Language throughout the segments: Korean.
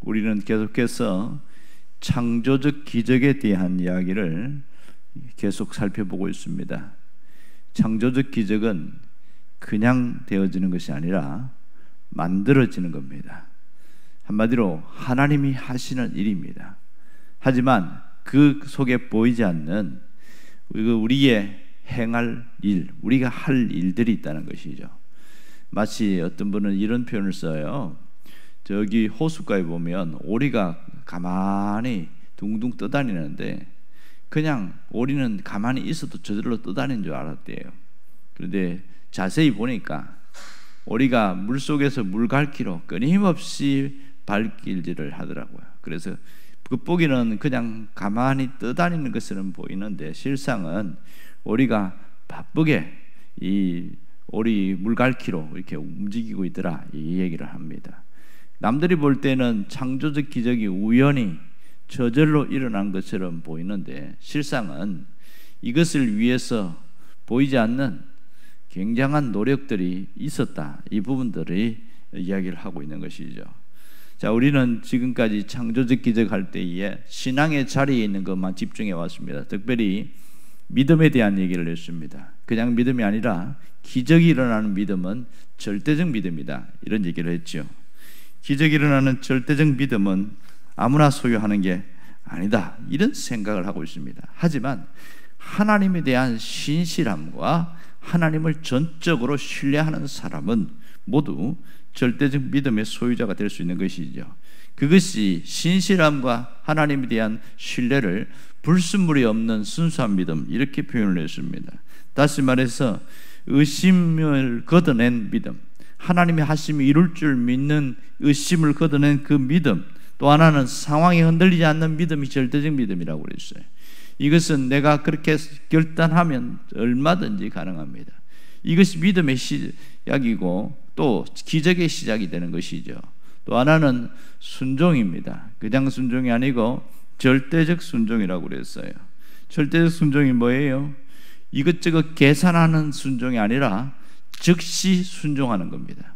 우리는 계속해서 창조적 기적에 대한 이야기를 계속 살펴보고 있습니다. 창조적 기적은 그냥 되어지는 것이 아니라 만들어지는 겁니다. 한마디로 하나님이 하시는 일입니다. 하지만 그 속에 보이지 않는 우리의 행할 일, 우리가 할 일들이 있다는 것이죠. 마치 어떤 분은 이런 표현을 써요. 저기 호숫가에 보면 오리가 가만히 둥둥 떠다니는데 그냥 오리는 가만히 있어도 저절로 떠다니는 줄 알았대요. 그런데 자세히 보니까 오리가 물속에서 물갈퀴로 끊임없이 발길질을 하더라고요. 그래서 겉보기는 그냥 가만히 떠다니는 것처럼 보이는데 실상은 오리가 바쁘게 이 오리 물갈퀴로 이렇게 움직이고 있더라, 이 얘기를 합니다. 남들이 볼 때는 창조적 기적이 우연히 저절로 일어난 것처럼 보이는데 실상은 이것을 위해서 보이지 않는 굉장한 노력들이 있었다, 이 부분들이 이야기를 하고 있는 것이죠. 자, 우리는 지금까지 창조적 기적 할 때에 신앙의 자리에 있는 것만 집중해 왔습니다. 특별히 믿음에 대한 얘기를 했습니다. 그냥 믿음이 아니라 기적이 일어나는 믿음은 절대적 믿음이다, 이런 얘기를 했죠. 기적이 일어나는 절대적 믿음은 아무나 소유하는 게 아니다, 이런 생각을 하고 있습니다. 하지만 하나님에 대한 신실함과 하나님을 전적으로 신뢰하는 사람은 모두 절대적 믿음의 소유자가 될 수 있는 것이죠. 그것이 신실함과 하나님에 대한 신뢰를 불순물이 없는 순수한 믿음, 이렇게 표현을 했습니다. 다시 말해서 의심을 걷어낸 믿음, 하나님의 하심이 이룰 줄 믿는 의심을 걷어낸 그 믿음, 또 하나는 상황이 흔들리지 않는 믿음이 절대적 믿음이라고 그랬어요. 이것은 내가 그렇게 결단하면 얼마든지 가능합니다. 이것이 믿음의 시작이고 또 기적의 시작이 되는 것이죠. 또 하나는 순종입니다. 그냥 순종이 아니고 절대적 순종이라고 그랬어요. 절대적 순종이 뭐예요? 이것저것 계산하는 순종이 아니라 즉시 순종하는 겁니다.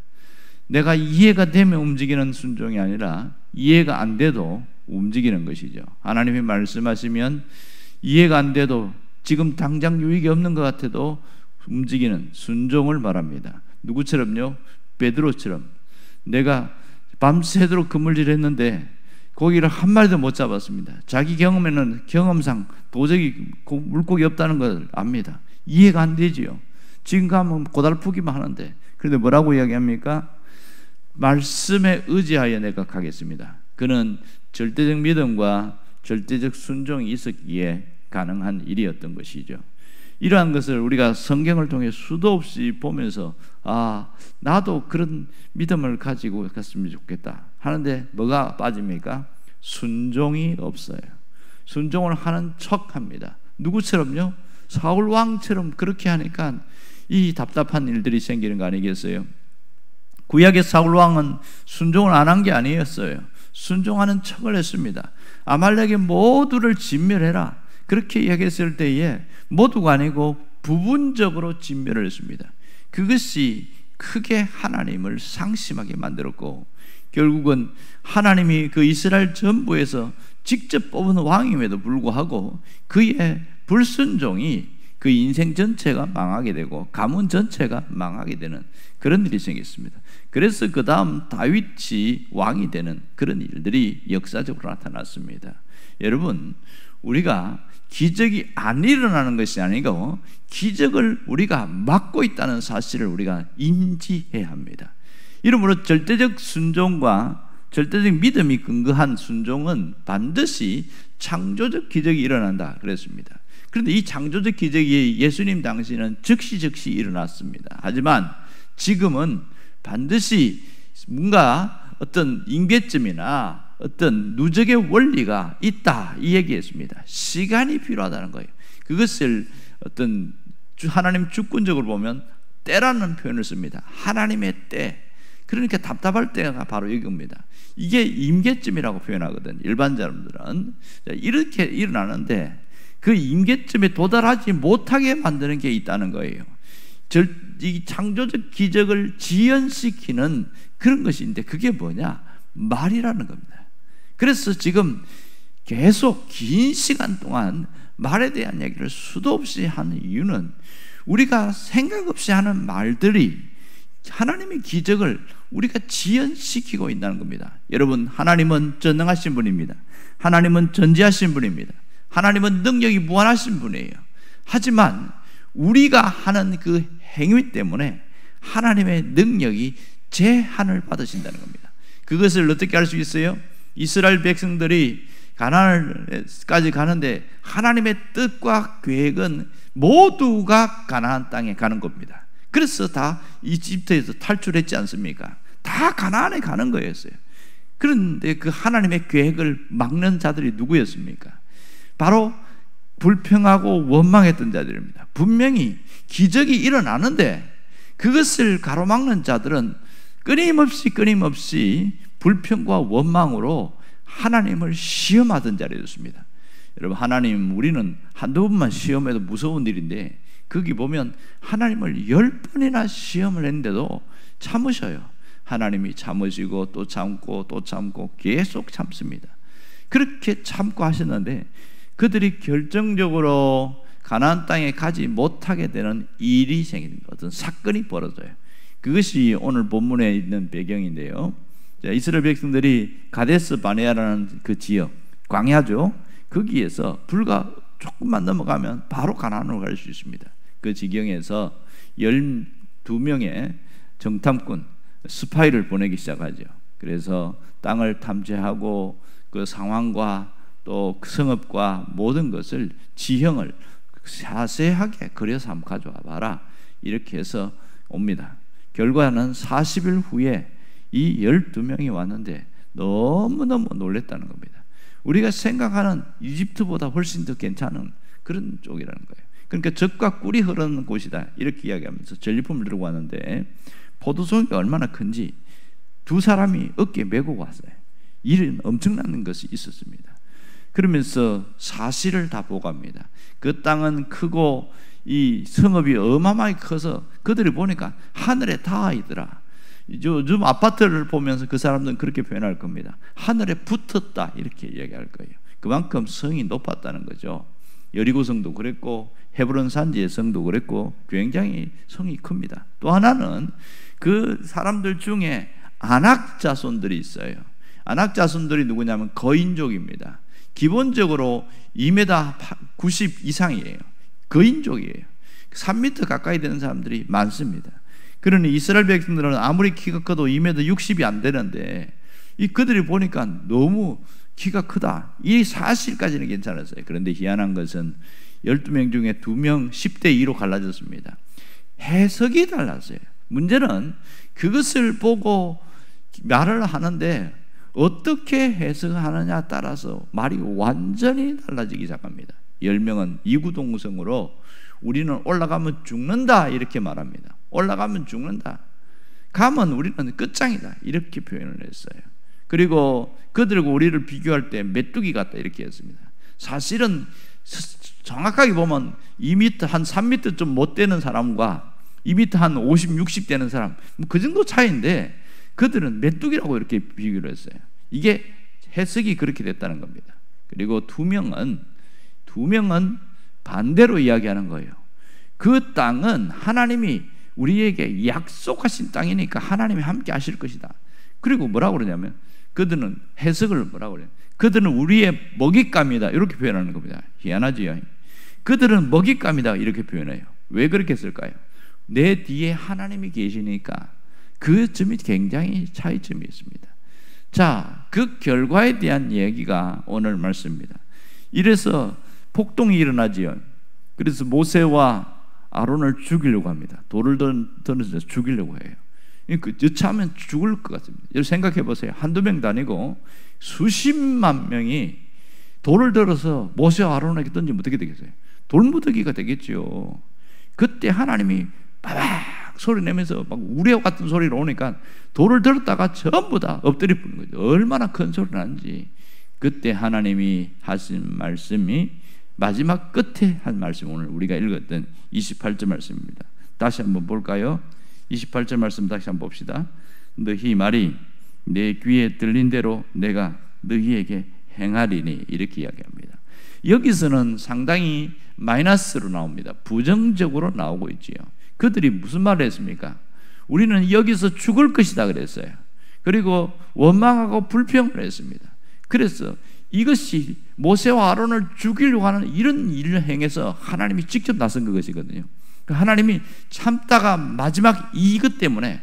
내가 이해가 되면 움직이는 순종이 아니라 이해가 안 돼도 움직이는 것이죠. 하나님이 말씀하시면 이해가 안 돼도 지금 당장 유익이 없는 것 같아도 움직이는 순종을 말합니다. 누구처럼요? 베드로처럼. 내가 밤새도록 그물질했는데 고기를 한 마리도 못 잡았습니다. 자기 경험상 도저히 물고기 없다는 걸 압니다. 이해가 안 되지요. 지금 가면 고달프기만 하는데, 그런데 뭐라고 이야기합니까? 말씀에 의지하여 내가 가겠습니다. 그는 절대적 믿음과 절대적 순종이 있었기에 가능한 일이었던 것이죠. 이러한 것을 우리가 성경을 통해 수도 없이 보면서 나도 그런 믿음을 가지고 갔으면 좋겠다 하는데 뭐가 빠집니까? 순종이 없어요. 순종을 하는 척합니다. 누구처럼요? 사울 왕처럼 그렇게 하니까 이 답답한 일들이 생기는 거 아니겠어요? 구약의 사울 왕은 순종을 안 한 게 아니었어요. 순종하는 척을 했습니다. 아말렉의 모두를 진멸해라, 그렇게 이야기했을 때에 모두가 아니고 부분적으로 진멸을 했습니다. 그것이 크게 하나님을 상심하게 만들었고, 결국은 하나님이 그 이스라엘 전부에서 직접 뽑은 왕임에도 불구하고 그의 불순종이 그 인생 전체가 망하게 되고 가문 전체가 망하게 되는 그런 일이 생겼습니다. 그래서 그 다음 다윗이 왕이 되는 그런 일들이 역사적으로 나타났습니다. 여러분, 우리가 기적이 안 일어나는 것이 아니고 기적을 우리가 막고 있다는 사실을 우리가 인지해야 합니다. 이러므로 절대적 순종과 절대적 믿음이 근거한 순종은 반드시 창조적 기적이 일어난다 그랬습니다. 그런데 이 창조적 기적이 예수님 당시에는 즉시 일어났습니다. 하지만 지금은 반드시 뭔가 어떤 임계점이나 어떤 누적의 원리가 있다, 이 얘기했습니다. 시간이 필요하다는 거예요. 그것을 어떤 하나님 주권적으로 보면 때라는 표현을 씁니다. 하나님의 때. 그러니까 답답할 때가 바로 이겁니다. 이게 임계점이라고 표현하거든, 일반 사람들은. 이렇게 일어나는데 그 임계점에 도달하지 못하게 만드는 게 있다는 거예요. 이 창조적 기적을 지연시키는 그런 것인데 그게 뭐냐? 말이라는 겁니다. 그래서 지금 계속 긴 시간 동안 말에 대한 얘기를 수도 없이 하는 이유는 우리가 생각 없이 하는 말들이 하나님의 기적을 우리가 지연시키고 있다는 겁니다. 여러분, 하나님은 전능하신 분입니다. 하나님은 전지하신 분입니다. 하나님은 능력이 무한하신 분이에요. 하지만 우리가 하는 그 행위 때문에 하나님의 능력이 제한을 받으신다는 겁니다. 그것을 어떻게 알 수 있어요? 이스라엘 백성들이 가나안까지 가는데 하나님의 뜻과 계획은 모두가 가나안 땅에 가는 겁니다. 그래서 다 이집트에서 탈출했지 않습니까? 다 가나안에 가는 거였어요. 그런데 그 하나님의 계획을 막는 자들이 누구였습니까? 바로 불평하고 원망했던 자들입니다. 분명히 기적이 일어나는데 그것을 가로막는 자들은 끊임없이 불평과 원망으로 하나님을 시험하던 자리였습니다. 여러분, 하나님, 우리는 한두 번만 시험해도 무서운 일인데 거기 보면 하나님을 10번이나 시험을 했는데도 참으셔요. 하나님이 참으시고 또 참고 또 참고 계속 참습니다. 그렇게 참고 하셨는데 그들이 결정적으로 가나안 땅에 가지 못하게 되는 일이 생깁니다. 어떤 사건이 벌어져요. 그것이 오늘 본문에 있는 배경인데요. 자, 이스라엘 백성들이 가데스 바네아라는 그 지역, 광야죠. 거기에서 불과 조금만 넘어가면 바로 가나안으로 갈 수 있습니다. 그 지경에서 12명의 정탐꾼, 스파이를 보내기 시작하죠. 그래서 땅을 탐지하고 그 상황과 또 성읍과 모든 것을 지형을 자세하게 그려서 한번 가져와 봐라. 이렇게 해서 옵니다. 결과는 40일 후에 이 12명이 왔는데 너무너무 놀랬다는 겁니다. 우리가 생각하는 이집트보다 훨씬 더 괜찮은 그런 쪽이라는 거예요. 그러니까 젖과 꿀이 흐르는 곳이다 이렇게 이야기하면서 전리품을 들고 왔는데 포도송이가 얼마나 큰지 두 사람이 어깨에 메고 왔어요. 일은 엄청난 것이 있었습니다. 그러면서 사실을 다 보고합니다. 그 땅은 크고 이 성읍이 어마어마하게 커서 그들이 보니까 하늘에 닿아 있더라. 요즘 아파트를 보면서 그 사람들은 그렇게 표현할 겁니다. 하늘에 붙었다 이렇게 이야기할 거예요. 그만큼 성이 높았다는 거죠. 여리고 성도 그랬고 헤브론 산지의 성도 그랬고 굉장히 성이 큽니다. 또 하나는 그 사람들 중에 아낙 자손들이 있어요. 아낙 자손들이 누구냐면 거인족입니다. 기본적으로 2m 90 이상이에요. 거인족이에요. 3m 가까이 되는 사람들이 많습니다. 그러니 이스라엘 백성들은 아무리 키가 커도 2m 60이 안 되는데 그들이 보니까 너무 키가 크다. 이 사실까지는 괜찮았어요. 그런데 희한한 것은 12명 중에 2명 10대 2로 갈라졌습니다. 해석이 달랐어요. 문제는 그것을 보고 말을 하는데 어떻게 해석하느냐에 따라서 말이 완전히 달라지기 시작합니다. 10명은 이구동성으로 우리는 올라가면 죽는다 이렇게 말합니다. 올라가면 죽는다. 가면 우리는 끝장이다 이렇게 표현을 했어요. 그리고 그들과 우리를 비교할 때 메뚜기 같다 이렇게 했습니다. 사실은 정확하게 보면 2m 한 3m 좀 못 되는 사람과 2m 한 50, 60 되는 사람 그 정도 차이인데 그들은 메뚜기라고 이렇게 비교를 했어요. 이게 해석이 그렇게 됐다는 겁니다. 그리고 2명은 반대로 이야기하는 거예요. 그 땅은 하나님이 우리에게 약속하신 땅이니까 하나님이 함께 하실 것이다. 그리고 뭐라고 그러냐면 그들은 해석을 뭐라고 그래요? 그들은 우리의 먹잇감이다 이렇게 표현하는 겁니다. 희한하지요. 그들은 먹잇감이다 이렇게 표현해요. 왜 그렇게 했을까요? 내 뒤에 하나님이 계시니까 그 점이 굉장히 차이점이 있습니다. 자, 그 결과에 대한 얘기가 오늘 말씀입니다. 이래서 폭동이 일어나지요. 그래서 모세와 아론을 죽이려고 합니다. 돌을 던져서 죽이려고 해요. 여차하면 죽을 것 같습니다. 여러분 생각해 보세요. 한두 명도 아니고 수십만 명이 돌을 들어서 모세와 아론에게 던지면 어떻게 되겠어요? 돌무더기가 되겠죠. 그때 하나님이 빠박 소리 내면서 막 우레와 같은 소리로 오니까 돌을 들었다가 전부 다 엎드려 부는 거죠. 얼마나 큰 소리 나는지. 그때 하나님이 하신 말씀이 마지막 끝에 한 말씀, 오늘 우리가 읽었던 28절 말씀입니다. 다시 한번 볼까요? 28절 말씀 다시 한번 봅시다. 너희 말이 내 귀에 들린 대로 내가 너희에게 행하리니 이렇게 이야기합니다. 여기서는 상당히 마이너스로 나옵니다. 부정적으로 나오고 있지요. 그들이 무슨 말을 했습니까? 우리는 여기서 죽을 것이다 그랬어요. 그리고 원망하고 불평을 했습니다. 그래서 이것이 모세와 아론을 죽이려고 하는 이런 일을 행해서 하나님이 직접 나선 것이거든요. 하나님이 참다가 마지막 이것 때문에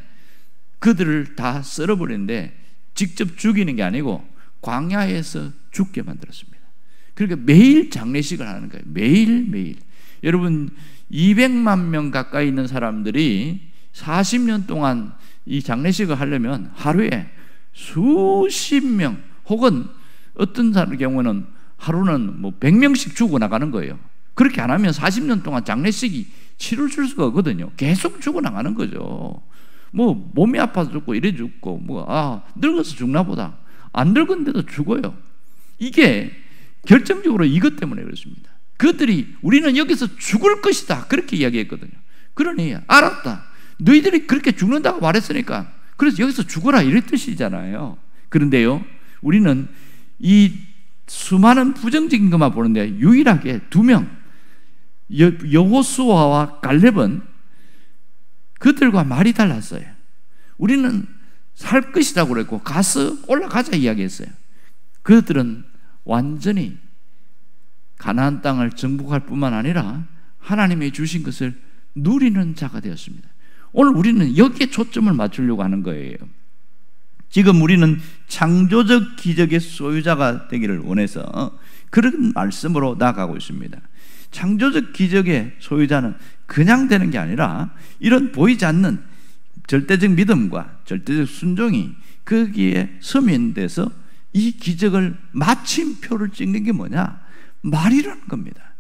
그들을 다 썰어버리는데 직접 죽이는 게 아니고 광야에서 죽게 만들었습니다. 그러니까 매일 장례식을 하는 거예요. 매일매일. 여러분 200만 명 가까이 있는 사람들이 40년 동안 이 장례식을 하려면 하루에 수십 명 혹은 어떤 사람의 경우는 하루는 뭐 100명씩 죽어나가는 거예요. 그렇게 안 하면 40년 동안 장례식이 치러질 수가 없거든요. 계속 죽어나가는 거죠. 뭐 몸이 아파서 죽고 이래 죽고 늙어서 죽나 보다. 안 늙은데도 죽어요. 이게 결정적으로 이것 때문에 그렇습니다. 그들이 우리는 여기서 죽을 것이다 그렇게 이야기했거든요. 그러니 알았다. 너희들이 그렇게 죽는다고 말했으니까 그래서 여기서 죽어라 이런 뜻이잖아요. 그런데요 우리는 이 수많은 부정적인 것만 보는데 유일하게 두 명 여호수아와 갈렙은 그들과 말이 달랐어요. 우리는 살 것이라고 그랬고 가서 올라가자 이야기했어요. 그들은 완전히 가나안 땅을 정복할 뿐만 아니라 하나님이 주신 것을 누리는 자가 되었습니다. 오늘 우리는 여기에 초점을 맞추려고 하는 거예요. 지금 우리는 창조적 기적의 소유자가 되기를 원해서 그런 말씀으로 나아가고 있습니다. 창조적 기적의 소유자는 그냥 되는 게 아니라 이런 보이지 않는 절대적 믿음과 절대적 순종이 거기에 서민돼서 이 기적을 마침표를 찍는 게 뭐냐? 말이라는 겁니다.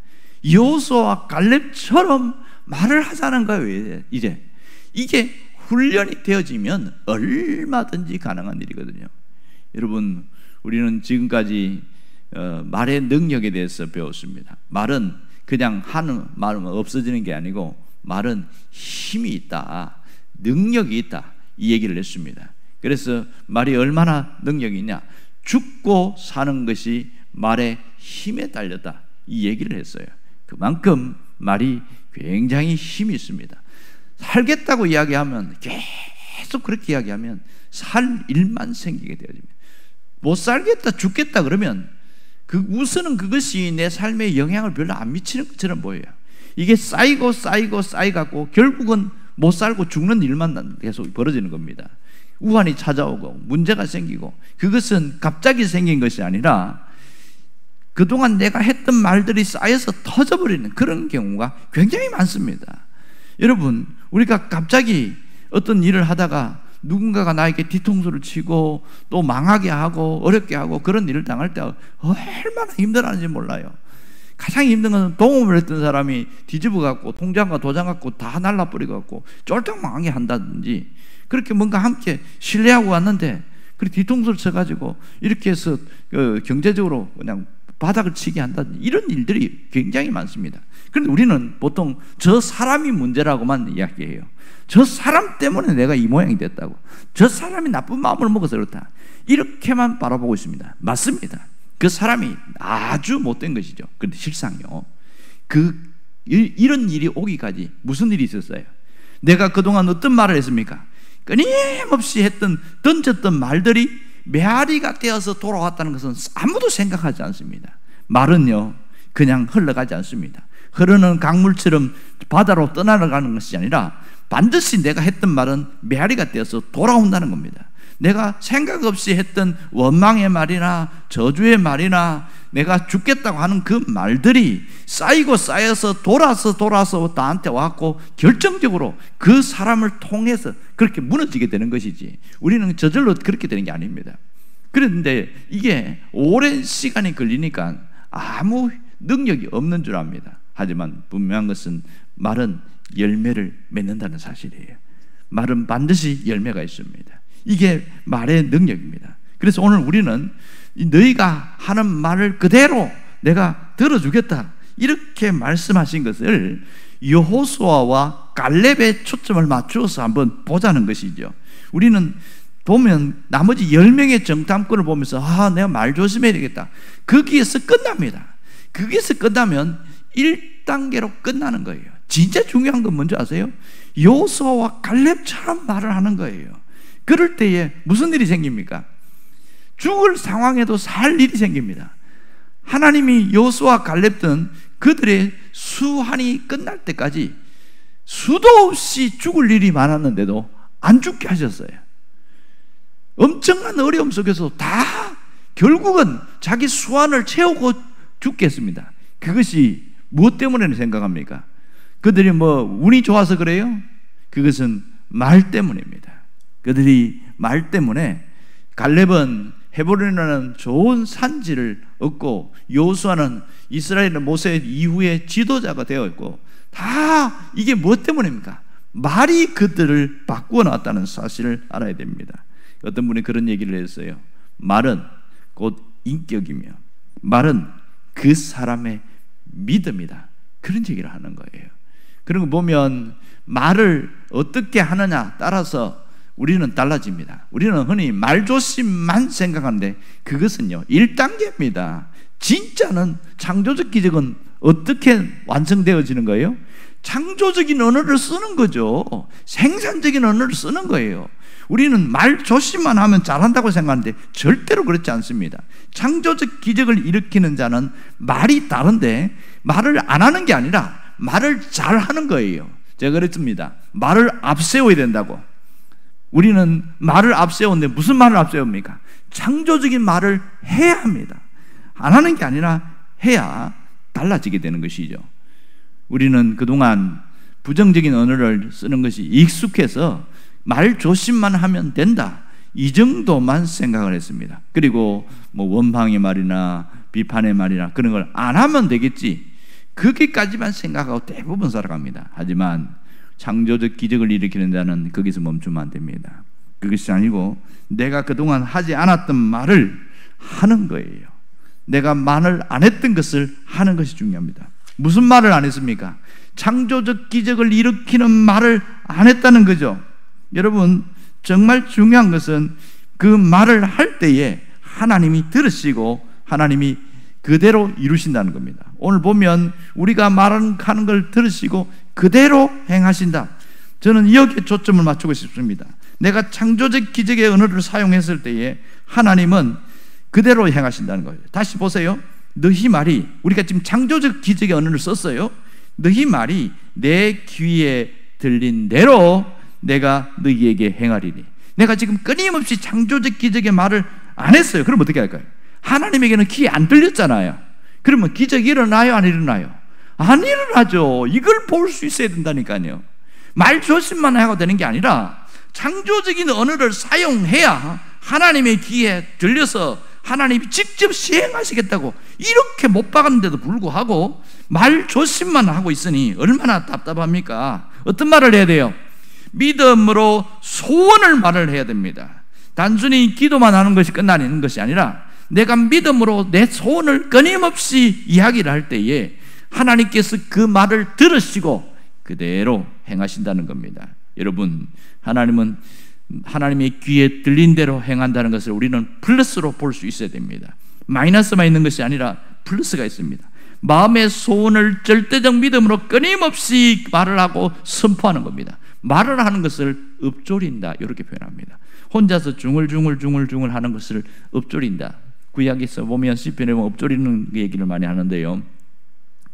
여호수아와 갈렙처럼 말을 하자는 거예요. 이제 이게 훈련이 되어지면 얼마든지 가능한 일이거든요. 여러분 우리는 지금까지 말의 능력에 대해서 배웠습니다. 말은 그냥 하는 말은 없어지는 게 아니고 말은 힘이 있다, 능력이 있다 이 얘기를 했습니다. 그래서 말이 얼마나 능력이 있냐? 죽고 사는 것이 말의 힘에 달렸다 이 얘기를 했어요. 그만큼 말이 굉장히 힘이 있습니다. 살겠다고 이야기하면 계속 그렇게 이야기하면 살 일만 생기게 되어집니다. 못 살겠다 죽겠다 그러면 그 우선은 그것이 내 삶에 영향을 별로 안 미치는 것처럼 보여요. 이게 쌓이고 쌓이갖고 결국은 못 살고 죽는 일만 계속 벌어지는 겁니다. 우환이 찾아오고 문제가 생기고 그것은 갑자기 생긴 것이 아니라 그동안 내가 했던 말들이 쌓여서 터져버리는 그런 경우가 굉장히 많습니다. 여러분 우리가 갑자기 어떤 일을 하다가 누군가가 나에게 뒤통수를 치고 또 망하게 하고 어렵게 하고 그런 일을 당할 때 얼마나 힘들어하는지 몰라요. 가장 힘든 것은 동업을 했던 사람이 뒤집어 갖고 통장과 도장 갖고 다 날라버리고 갖고 쫄딱 망하게 한다든지 그렇게 뭔가 함께 신뢰하고 왔는데 그렇게 뒤통수를 쳐가지고 이렇게 해서 경제적으로 그냥 바닥을 치게 한다든지 이런 일들이 굉장히 많습니다. 그런데 우리는 보통 저 사람이 문제라고만 이야기해요. 저 사람 때문에 내가 이 모양이 됐다고, 저 사람이 나쁜 마음을 먹어서 그렇다 이렇게만 바라보고 있습니다. 맞습니다. 그 사람이 아주 못된 것이죠. 그런데 실상요 이런 일이 오기까지 무슨 일이 있었어요? 내가 그동안 어떤 말을 했습니까? 끊임없이 던졌던 말들이 메아리가 되어서 돌아왔다는 것은 아무도 생각하지 않습니다. 말은요 그냥 흘러가지 않습니다. 흐르는 강물처럼 바다로 떠나가는 것이 아니라 반드시 내가 했던 말은 메아리가 되어서 돌아온다는 겁니다. 내가 생각 없이 했던 원망의 말이나 저주의 말이나 내가 죽겠다고 하는 그 말들이 쌓이고 쌓여서 돌아서 나한테 왔고 결정적으로 그 사람을 통해서 그렇게 무너지게 되는 것이지 우리는 저절로 그렇게 되는 게 아닙니다. 그런데 이게 오랜 시간이 걸리니까 아무 능력이 없는 줄 압니다. 하지만 분명한 것은 말은 열매를 맺는다는 사실이에요. 말은 반드시 열매가 있습니다. 이게 말의 능력입니다. 그래서 오늘 우리는 너희가 하는 말을 그대로 내가 들어주겠다 이렇게 말씀하신 것을 여호수아와 갈렙의 초점을 맞추어서 한번 보자는 것이죠. 우리는 보면 나머지 10명의 정탐꾼을 보면서 내가 말 조심해야 되겠다. 거기에서 끝납니다. 거기에서 끝나면 1단계로 끝나는 거예요. 진짜 중요한 건 뭔지 아세요? 여호수아와 갈렙처럼 말을 하는 거예요. 그럴 때에 무슨 일이 생깁니까? 죽을 상황에도 살 일이 생깁니다. 하나님이 여호수아와 갈렙 등 그들의 수한이 끝날 때까지 수도 없이 죽을 일이 많았는데도 안 죽게 하셨어요. 엄청난 어려움 속에서 다 결국은 자기 수완을 채우고 죽겠습니다. 그것이 무엇 때문에 생각합니까? 그들이 운이 좋아서 그래요? 그것은 말 때문입니다. 그들이 말 때문에 갈렙은 헤브론이라는 좋은 산지를 얻고 여호수아는 이스라엘의 모세 이후에 지도자가 되었고, 다 이게 무엇 때문입니까? 말이 그들을 바꾸어 놨다는 사실을 알아야 됩니다. 어떤 분이 그런 얘기를 했어요. 말은 곧 인격이며 말은 그 사람의 믿음이다. 그런 얘기를 하는 거예요. 그런 거 보면 말을 어떻게 하느냐 따라서 우리는 달라집니다. 우리는 흔히 말조심만 생각하는데 그것은요 1단계입니다. 진짜는 창조적 기적은 어떻게 완성되어지는 거예요? 창조적인 언어를 쓰는 거죠. 생산적인 언어를 쓰는 거예요. 우리는 말 조심만 하면 잘한다고 생각하는데 절대로 그렇지 않습니다. 창조적 기적을 일으키는 자는 말이 다른데 말을 안 하는 게 아니라 말을 잘 하는 거예요. 제가 그랬습니다. 말을 앞세워야 된다고. 우리는 말을 앞세우는데 무슨 말을 앞세웁니까? 창조적인 말을 해야 합니다. 안 하는 게 아니라 해야 달라지게 되는 것이죠. 우리는 그동안 부정적인 언어를 쓰는 것이 익숙해서 말 조심만 하면 된다, 이 정도만 생각을 했습니다. 그리고 원망의 말이나 비판의 말이나 그런 걸 안 하면 되겠지, 거기까지만 생각하고 대부분 살아갑니다. 하지만 창조적 기적을 일으키는 자는 거기서 멈추면 안 됩니다. 그것이 아니고 내가 그동안 하지 않았던 말을 하는 거예요. 내가 말을 안 했던 것을 하는 것이 중요합니다. 무슨 말을 안 했습니까? 창조적 기적을 일으키는 말을 안 했다는 거죠. 여러분, 정말 중요한 것은 그 말을 할 때에 하나님이 들으시고 하나님이 그대로 이루신다는 겁니다. 오늘 보면 우리가 말하는 걸 들으시고 그대로 행하신다. 저는 여기에 초점을 맞추고 싶습니다. 내가 창조적 기적의 언어를 사용했을 때에 하나님은 그대로 행하신다는 거예요. 다시 보세요. 너희 말이, 우리가 지금 창조적 기적의 언어를 썼어요. 너희 말이 내 귀에 들린 대로 내가 너희에게 행하리니. 내가 지금 끊임없이 창조적 기적의 말을 안 했어요. 그럼 어떻게 할까요? 하나님에게는 귀에 안 들렸잖아요. 그러면 기적이 일어나요? 안 일어나요? 안 일어나죠. 이걸 볼 수 있어야 된다니까요. 말 조심만 하고 되는 게 아니라 창조적인 언어를 사용해야 하나님의 귀에 들려서 하나님이 직접 시행하시겠다고 이렇게 못 박았는데도 불구하고 말 조심만 하고 있으니 얼마나 답답합니까? 어떤 말을 해야 돼요? 믿음으로 소원을 말을 해야 됩니다. 단순히 기도만 하는 것이 끝나는 것이 아니라 내가 믿음으로 내 소원을 끊임없이 이야기를 할 때에 하나님께서 그 말을 들으시고 그대로 행하신다는 겁니다. 여러분, 하나님은 하나님의 귀에 들린 대로 행한다는 것을 우리는 플러스로 볼 수 있어야 됩니다. 마이너스만 있는 것이 아니라 플러스가 있습니다. 마음의 소원을 절대적 믿음으로 끊임없이 말을 하고 선포하는 겁니다. 말을 하는 것을 읊조린다, 이렇게 표현합니다. 혼자서 중얼중얼 하는 것을 읊조린다. 구약에서 보면 시편에 보면 읊조리는 얘기를 많이 하는데요,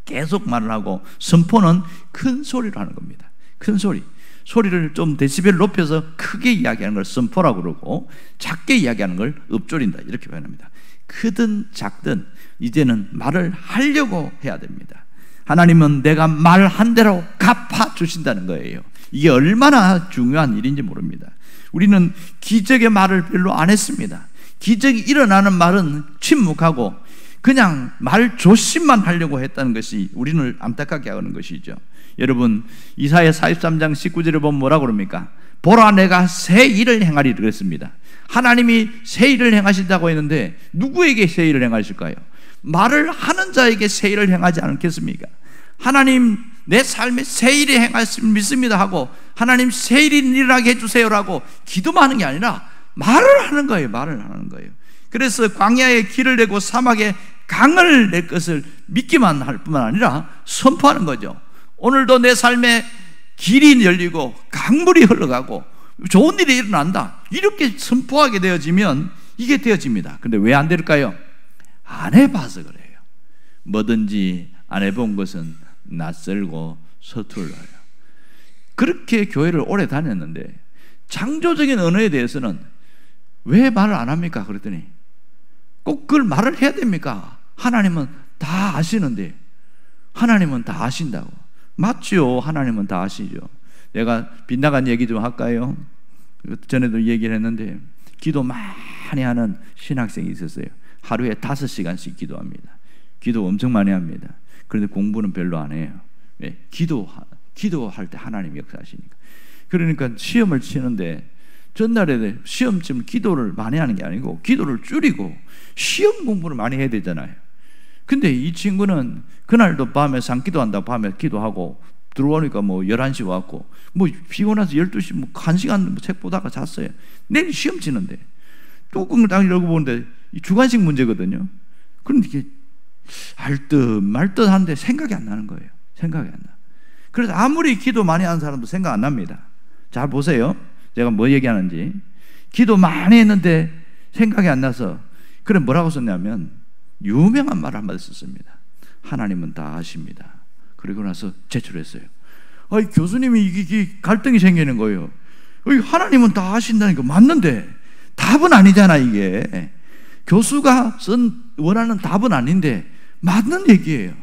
계속 말을 하고 선포는 큰 소리로 하는 겁니다. 큰 소리, 소리를 좀 데시벨 높여서 크게 이야기하는 걸 선포라고 그러고 작게 이야기하는 걸 읊조린다, 이렇게 표현합니다. 크든 작든 이제는 말을 하려고 해야 됩니다. 하나님은 내가 말한 대로 갚아주신다는 거예요. 이게 얼마나 중요한 일인지 모릅니다. 우리는 기적의 말을 별로 안 했습니다. 기적이 일어나는 말은 침묵하고 그냥 말 조심만 하려고 했다는 것이 우리를 안타깝게 하는 것이죠. 여러분, 이사야 43장 19절에 보면 뭐라고 그럽니까? 보라, 내가 새 일을 행하리라 그랬습니다. 하나님이 새 일을 행하신다고 했는데 누구에게 새 일을 행하실까요? 말을 하는 자에게 새 일을 행하지 않겠습니까? 하나님, 내 삶에 새 일이 행하심을 믿습니다 하고 하나님 새 일이 일어나게 해주세요라고 기도만 하는 게 아니라 말을 하는 거예요. 말을 하는 거예요. 그래서 광야에 길을 내고 사막에 강을 낼 것을 믿기만 할 뿐만 아니라 선포하는 거죠. 오늘도 내 삶에 길이 열리고 강물이 흘러가고 좋은 일이 일어난다, 이렇게 선포하게 되어지면 이게 되어집니다. 근데 왜 안 될까요? 안 해봐서 그래요. 뭐든지 안 해본 것은 낯설고 서툴러요. 그렇게 교회를 오래 다녔는데 창조적인 언어에 대해서는 왜 말을 안 합니까? 그랬더니 꼭 그걸 말을 해야 됩니까? 하나님은 다 아시는데. 하나님은 다 아신다고. 맞죠. 하나님은 다 아시죠. 내가 빗나간 얘기 좀 할까요? 전에도 얘기를 했는데 기도 많이 하는 신학생이 있었어요. 하루에 5시간씩 기도합니다. 기도 엄청 많이 합니다. 그런데 공부는 별로 안 해요. 왜? 기도할 때 하나님 역사하시니까. 그러니까 시험을 치는데 전날에 시험쯤 기도를 많이 하는 게 아니고 기도를 줄이고 시험 공부를 많이 해야 되잖아요. 근데 이 친구는 그날도 밤에 상기도한다고 밤에 기도하고 들어오니까 뭐 11시 왔고 뭐 피곤해서 12시 뭐 1시간 책 보다가 잤어요. 내일 시험 치는데 뚜껑을 딱 열어보는데 주관식 문제거든요. 그런데 이게 알듯 말듯한데 생각이 안 나는 거예요. 생각이 안 나. 그래서 아무리 기도 많이 하는 사람도 생각 안 납니다. 잘 보세요. 제가 뭐 얘기하는지. 기도 많이 했는데 생각이 안 나서 그래 뭐라고 썼냐면 유명한 말 한마디 썼습니다. 하나님은 다 아십니다. 그리고 나서 제출했어요. 교수님이 이게 갈등이 생기는 거예요. 하나님은 다 아신다니까 맞는데 답은 아니잖아. 이게 교수가 원하는 답은 아닌데 맞는 얘기예요.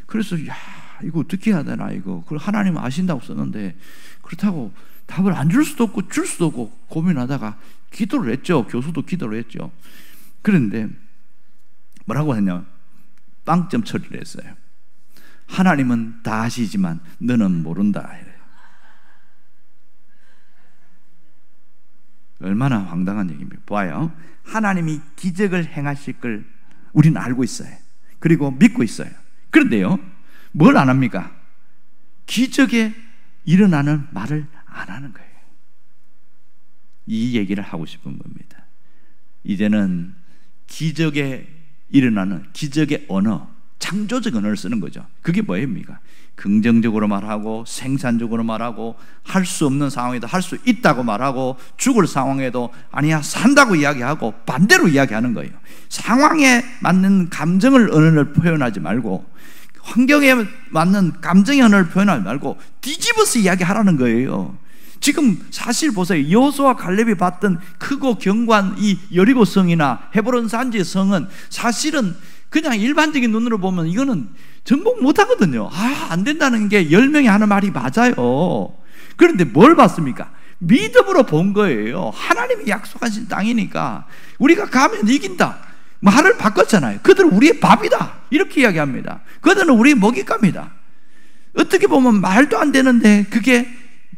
그래서 이거 어떻게 해야 되나 이거. 그걸 하나님은 아신다고 썼는데 그렇다고 답을 안 줄 수도 없고 줄 수도 없고 고민하다가 기도를 했죠. 교수도 기도를 했죠. 그런데 뭐라고 했냐, 빵점 처리를 했어요. 하나님은 다 아시지만 너는 모른다. 얼마나 황당한 얘기입니까? 봐요. 하나님이 기적을 행하실 걸 우리는 알고 있어요. 그리고 믿고 있어요. 그런데요, 뭘 안 합니까? 기적에 일어나는 말을 안 하는 거예요. 이 얘기를 하고 싶은 겁니다. 이제는 기적에 일어나는 기적의 언어, 창조적 언어를 쓰는 거죠. 그게 뭐입니까? 긍정적으로 말하고 생산적으로 말하고 할 수 없는 상황에도 할 수 있다고 말하고 죽을 상황에도 아니야 산다고 이야기하고 반대로 이야기하는 거예요. 상황에 맞는 감정을 언어를 표현하지 말고 환경에 맞는 감정의 언어를 표현하지 말고 뒤집어서 이야기하라는 거예요. 지금 사실 보세요. 여호수아와 칼렙이 봤던 크고 견고한 이 여리고성이나 헤브론 산지의 성은 사실은 그냥 일반적인 눈으로 보면 이거는 정복 못하거든요. 안 된다는 게 10명이 하는 말이 맞아요. 그런데 뭘 봤습니까? 믿음으로 본 거예요. 하나님이 약속하신 땅이니까 우리가 가면 이긴다. 말을 바꿨잖아요. 그들은 우리의 밥이다 이렇게 이야기합니다. 그들은 우리의 먹잇감이다. 어떻게 보면 말도 안 되는데 그게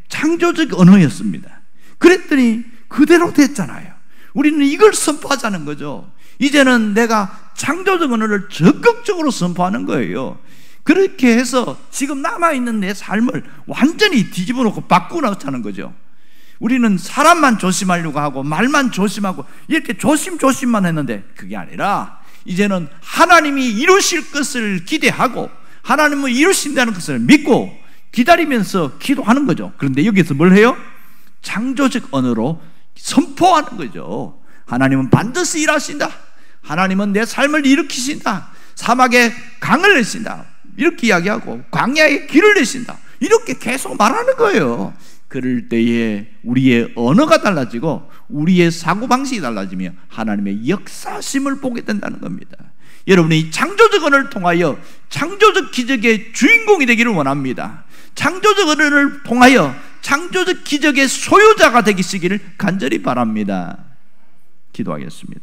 창조적 언어였습니다. 그랬더니 그대로 됐잖아요. 우리는 이걸 선포하자는 거죠. 이제는 내가 창조적 언어를 적극적으로 선포하는 거예요. 그렇게 해서 지금 남아있는 내 삶을 완전히 뒤집어 놓고 바꾸자는 거죠. 우리는 사람만 조심하려고 하고 말만 조심하고 이렇게 조심만 했는데 그게 아니라 이제는 하나님이 이루실 것을 기대하고 하나님은 이루신다는 것을 믿고 기다리면서 기도하는 거죠. 그런데 여기서 뭘 해요? 창조적 언어로 선포하는 거죠. 하나님은 반드시 일하신다. 하나님은 내 삶을 일으키신다. 사막에 강을 내신다. 이렇게 이야기하고 광야에 길을 내신다. 이렇게 계속 말하는 거예요. 그럴 때에 우리의 언어가 달라지고 우리의 사고방식이 달라지며 하나님의 역사심을 보게 된다는 겁니다. 여러분이 창조적 언어를 통하여 창조적 기적의 주인공이 되기를 원합니다. 창조적 언어를 통하여 창조적 기적의 소유자가 되시기를 간절히 바랍니다. 기도하겠습니다.